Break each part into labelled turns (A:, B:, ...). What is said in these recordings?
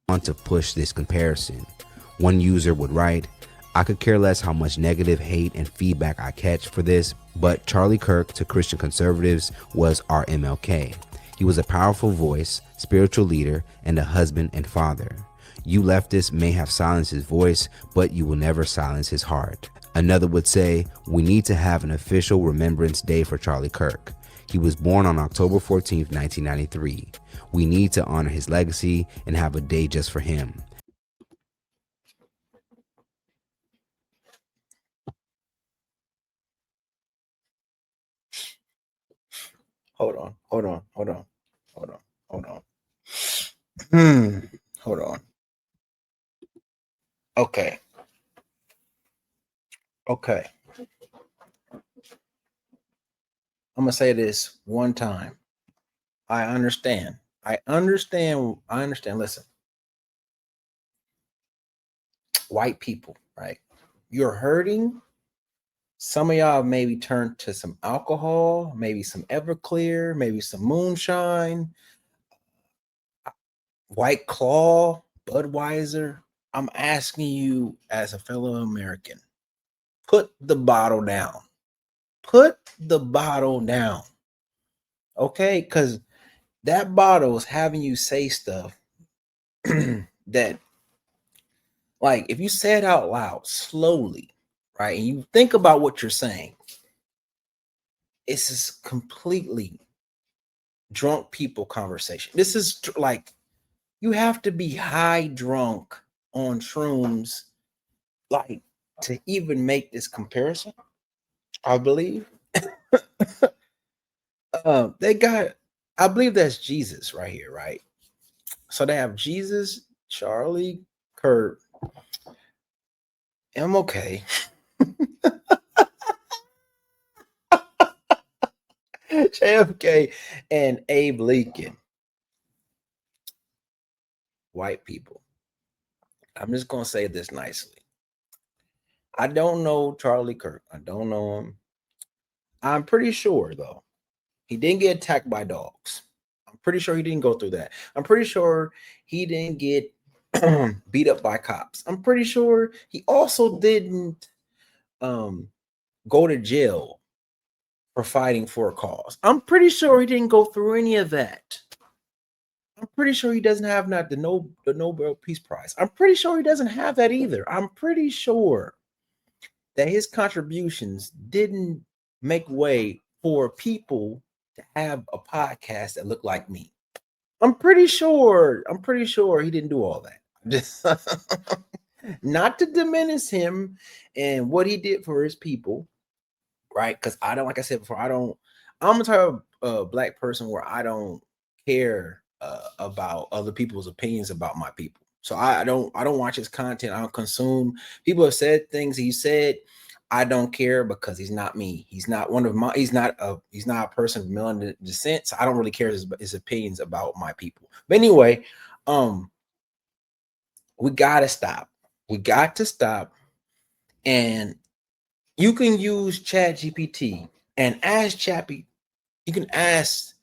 A: want to push this comparison. One user would write, I could care less how much negative hate and feedback I catch for this, but Charlie Kirk to Christian conservatives was our MLK. He was a powerful voice, spiritual leader, and a husband and father. You leftists may have silenced his voice, but you will never silence his heart. Another would say, we need to have an official Remembrance Day for Charlie Kirk. He was born on October 14th, 1993. We need to honor his legacy and have a day just for him.
B: Hold on. Hold on. Okay. I'm gonna say this one time. I understand. Listen, white people, right? You're hurting. Some of y'all maybe turned to some alcohol, maybe some Everclear, maybe some moonshine, White Claw, Budweiser. I'm asking you as a fellow American, put the bottle down. Put the bottle down. Okay? Because that bottle is having you say stuff that, like, if you say it out loud slowly, right, and you think about what you're saying, it's this completely drunk people conversation. This is like, you have to be high drunk on shrooms, like, to even make this comparison, I believe. They got, I believe that's Jesus right here, right? So they have Jesus, Charlie Kirk, MLK, JFK, and Abe Lincoln. White people. I'm just gonna say this nicely. I don't know Charlie Kirk. I don't know him. I'm pretty sure though, he didn't get attacked by dogs. I'm pretty sure he didn't go through that. I'm pretty sure he didn't get beat up by cops. I'm pretty sure he also didn't go to jail for fighting for a cause. I'm pretty sure he didn't go through any of that. I'm pretty sure he doesn't have not the Nobel Peace Prize. I'm pretty sure he doesn't have that either. I'm pretty sure that his contributions didn't make way for people to have a podcast that looked like me. I'm pretty sure he didn't do all that. Just not to diminish him and what he did for his people, right? Because I don't, like I said before, I'm a type of black person where I don't care about other people's opinions about my people. So I don't watch his content. I don't consume. People have said things he said. I don't care because he's not me. He's not one of my. He's not a person of melanin descent. So I don't really care his opinions about my people. But anyway, we gotta stop. We got to stop. And you can use Chat GPT and ask Chappie. You can ask,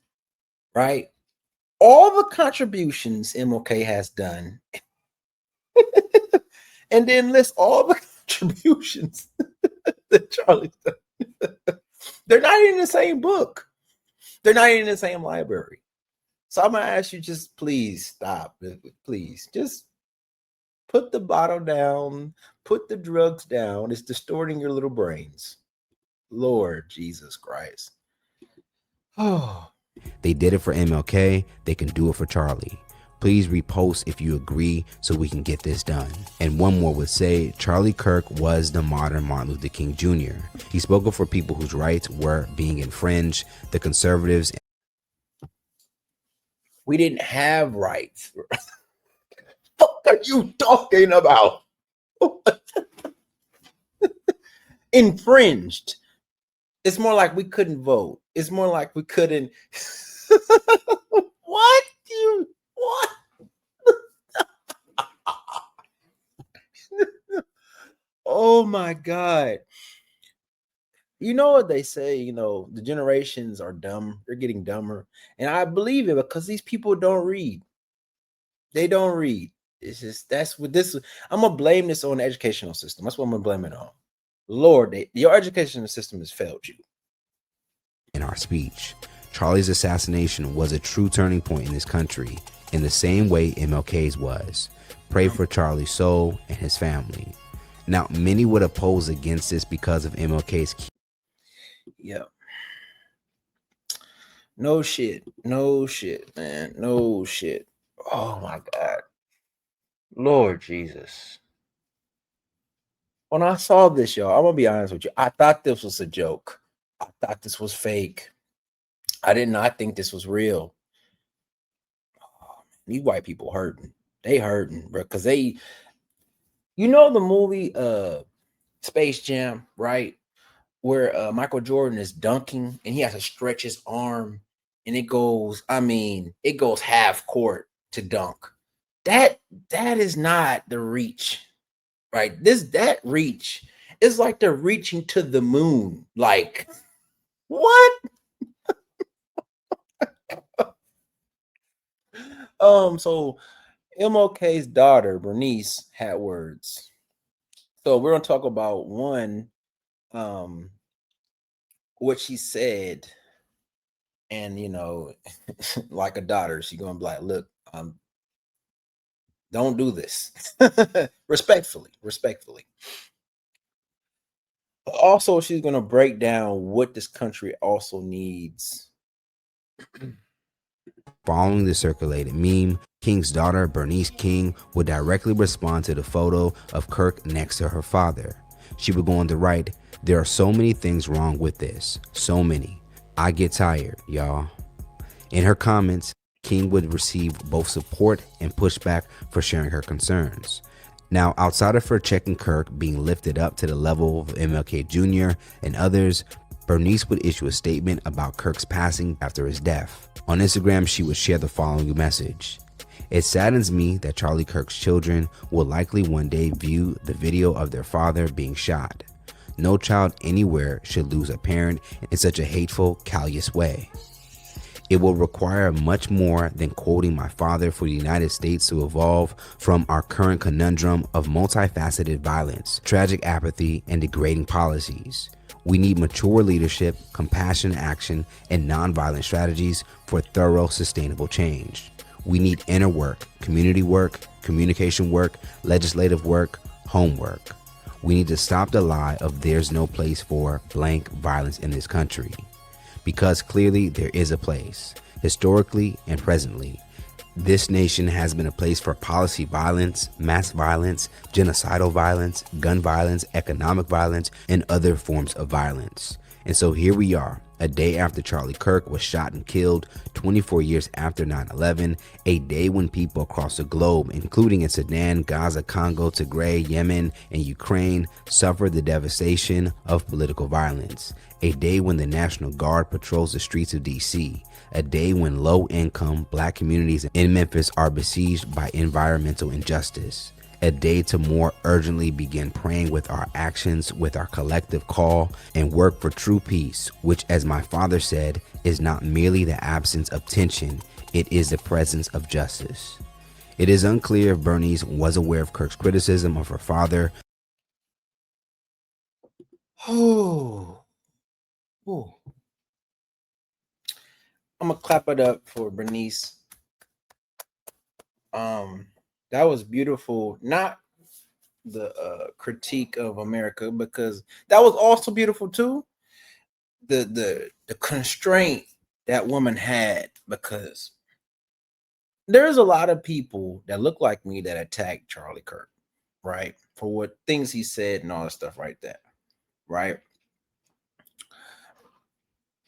B: right, all the contributions MLK has done, and then list all the contributions that Charlie's done. They're not in the same book. They're not in the same library. So I'm gonna ask you, just please stop. Please, just put the bottle down, put the drugs down. It's distorting your little brains. Lord Jesus Christ. Oh.
A: They did it for MLK, they can do it for Charlie. Please repost if you agree so we can get this done. And one more would say, Charlie Kirk was the modern Martin Luther King Jr. He spoke up for people whose rights were being infringed, the conservatives.
B: We didn't have rights. What are you talking about? Infringed. It's more like we couldn't vote. It's more like we couldn't. What? Oh my God. You know what they say, the generations are dumb. They're getting dumber. And I believe it because these people don't read. They don't read. It's just that's what this. I'm gonna blame this on the educational system. That's what I'm gonna blame it on. Lord, your educational system has failed you.
A: In our speech, Charlie's assassination was a true turning point in this country, in the same way MLK's was. Pray for Charlie's soul and his family. Now, many would oppose against this because of MLK's.
B: Yep. No shit. No shit, man. No shit. Oh my God. Lord Jesus. When I saw this, y'all, I'm gonna be honest with you. I thought this was a joke. I thought this was fake. I did not think this was real. Oh, these white people hurting. They hurting, bro. Cause they, you know, the movie Space Jam, right? Where Michael Jordan is dunking and he has to stretch his arm and it goes, I mean, it goes half court to dunk. That is not the reach, right? That reach is like they're reaching to the moon. Like, what? So MLK's daughter, Bernice, had words. So we're gonna talk about one, what she said, and you know, like a daughter, she's gonna be like, look, don't do this. Respectfully. Also, she's gonna break down what this country also needs.
A: Following the circulated meme, King's daughter, Bernice King, would directly respond to the photo of Kirk next to her father. She would go on to write, "There are so many things wrong with this. So many. I get tired, y'all." In her comments, King would receive both support and pushback for sharing her concerns. Now, outside of her checking Kirk being lifted up to the level of MLK Jr. and others, Bernice would issue a statement about Kirk's passing after his death. On Instagram, she would share the following message. "It saddens me that Charlie Kirk's children will likely one day view the video of their father being shot. No child anywhere should lose a parent in such a hateful, callous way. It will require much more than quoting my father for the United States to evolve from our current conundrum of multifaceted violence, tragic apathy, and degrading policies. We need mature leadership, compassionate action, and nonviolent strategies for thorough, sustainable change. We need inner work, community work, communication work, legislative work, homework. We need to stop the lie of there's no place for blank violence in this country. Because clearly there is a place, historically and presently. This nation has been a place for policy violence, mass violence, genocidal violence, gun violence, economic violence, and other forms of violence. And so here we are, a day after Charlie Kirk was shot and killed, 24 years after 9/11, a day when people across the globe, including in Sudan, Gaza, Congo, Tigray, Yemen, and Ukraine, suffered the devastation of political violence. A day when the National Guard patrols the streets of DC. A day when low-income Black communities in Memphis are besieged by environmental injustice. A day to more urgently begin praying with our actions, with our collective call, and work for true peace, which, as my father said, is not merely the absence of tension, it is the presence of justice. It is unclear if Bernice was aware of Kirk's criticism of her father.
B: I'm gonna clap it up for Bernice. That was beautiful. Not the critique of America, because that was also beautiful too. The constraint that woman had, because there's a lot of people that look like me that attack Charlie Kirk, right? For what things he said and all that stuff like that, right?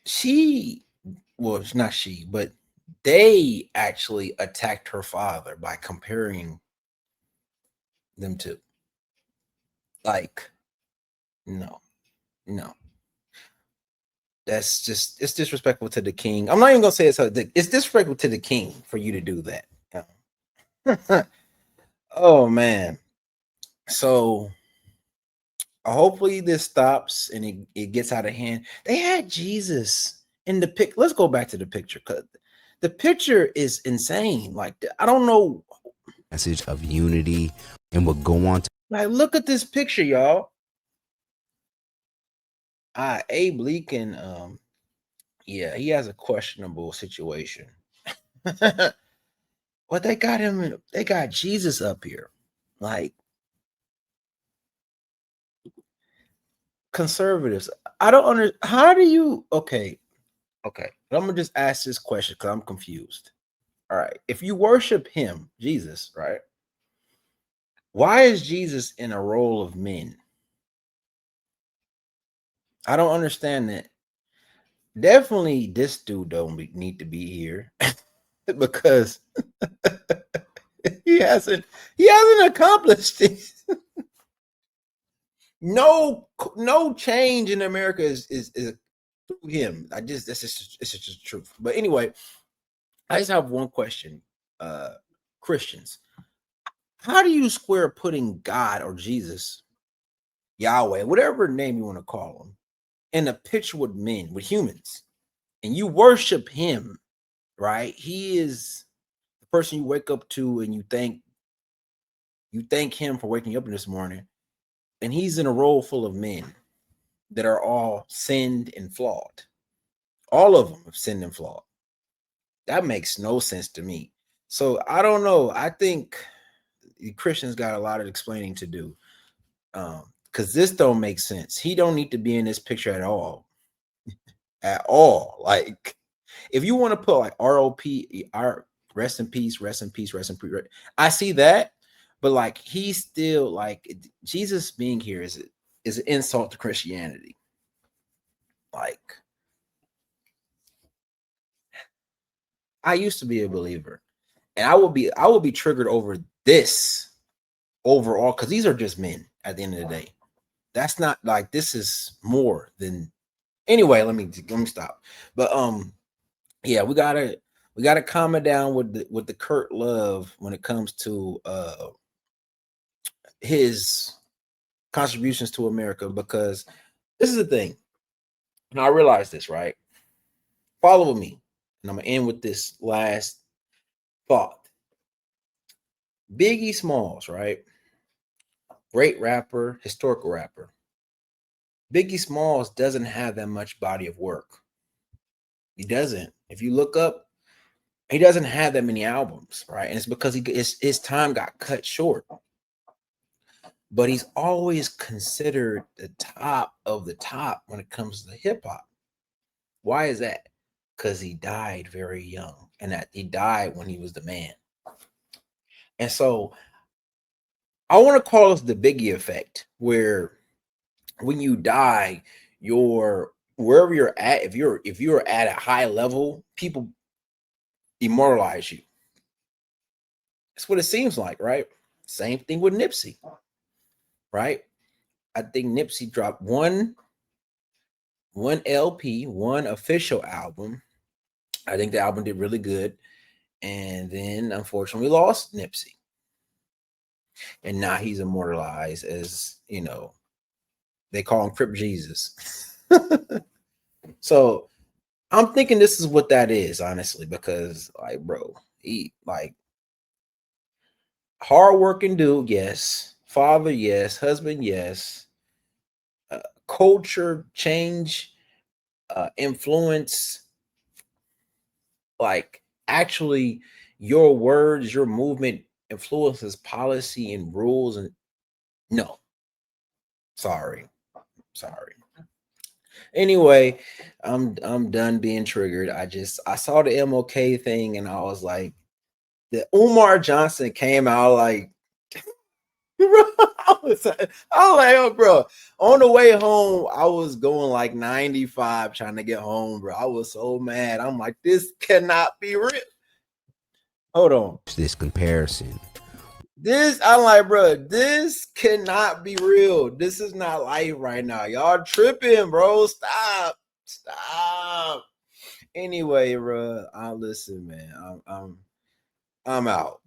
B: It's not she, but they actually attacked her father by comparing them to. Like, no. That's just, it's disrespectful to the king. I'm not even gonna say it's disrespectful to the king for you to do that. Oh man. So hopefully this stops and it gets out of hand. They had Jesus in the pic. Let's go back to the picture, because the picture is insane. Like, I don't know.
A: message of unity and would go on to
B: Like, look at this picture, y'all. Abe Lincoln, yeah, he has a questionable situation. But they got him, they got Jesus up here. Like, conservatives, I don't understand. How do you, okay, I'm gonna just ask this question because I'm confused. All right, if you worship him, Jesus, right? Why is Jesus in a role of men? I don't understand that. Definitely, this dude don't need to be here because he hasn't accomplished it. No change in America is through him. It's just the truth. But anyway, I just have one question. Christians, how do you square putting God or Jesus, Yahweh, whatever name you want to call him, in a picture with men, with humans, and you worship him, right? He is the person you wake up to and you thank him for waking you up this morning, and he's in a role full of men that are all sinned and flawed. All of them have sinned and flawed. That makes no sense to me. So I don't know. I think Christians got a lot of explaining to do. Because this don't make sense. He don't need to be in this picture at all. At all. Like, if you want to put like ROP, rest in peace, rest in peace, rest in peace. I see that, but like he's still like Jesus being here is an insult to Christianity. Like, I used to be a believer, and I will be triggered over this overall because these are just men at the end of the day. That's not like, this is more than, anyway, let me stop. But yeah, we gotta calm it down with the Kurt love when it comes to his contributions to America, because this is the thing. And I realize this, right? Follow me. And I'm gonna end with this last thought. Biggie Smalls, right? Great rapper, historical rapper. Biggie Smalls doesn't have that much body of work. He doesn't. If you look up, he doesn't have that many albums, right? And it's because his time got cut short. But he's always considered the top of the top when it comes to hip hop. Why is that? Because he died very young, and that he died when he was the man. And so I want to call this the Biggie effect, where when you die, wherever you're at, if you're at a high level, people immortalize you. That's what it seems like, right? Same thing with Nipsey, right? I think Nipsey dropped one LP, one official album. I think the album did really good. And then unfortunately lost Nipsey. And now he's immortalized as, they call him Crip Jesus. So I'm thinking this is what that is, honestly, because like, bro, he like hardworking dude, yes. Father, yes. Husband, yes. Culture change, influence, like actually your words, your movement influences policy and rules. And no, sorry. Anyway, I'm done being triggered. I saw the MLK thing and I was like, the Umar Johnson came out like, bro, I was like, oh, bro. On the way home, I was going like 95 trying to get home, bro. I was so mad. I'm like, this cannot be real. Hold on.
A: this comparison.
B: I'm like, bro, this cannot be real. This is not life right now. Y'all tripping, bro. Stop. Anyway, bro, listen, man. I'm out.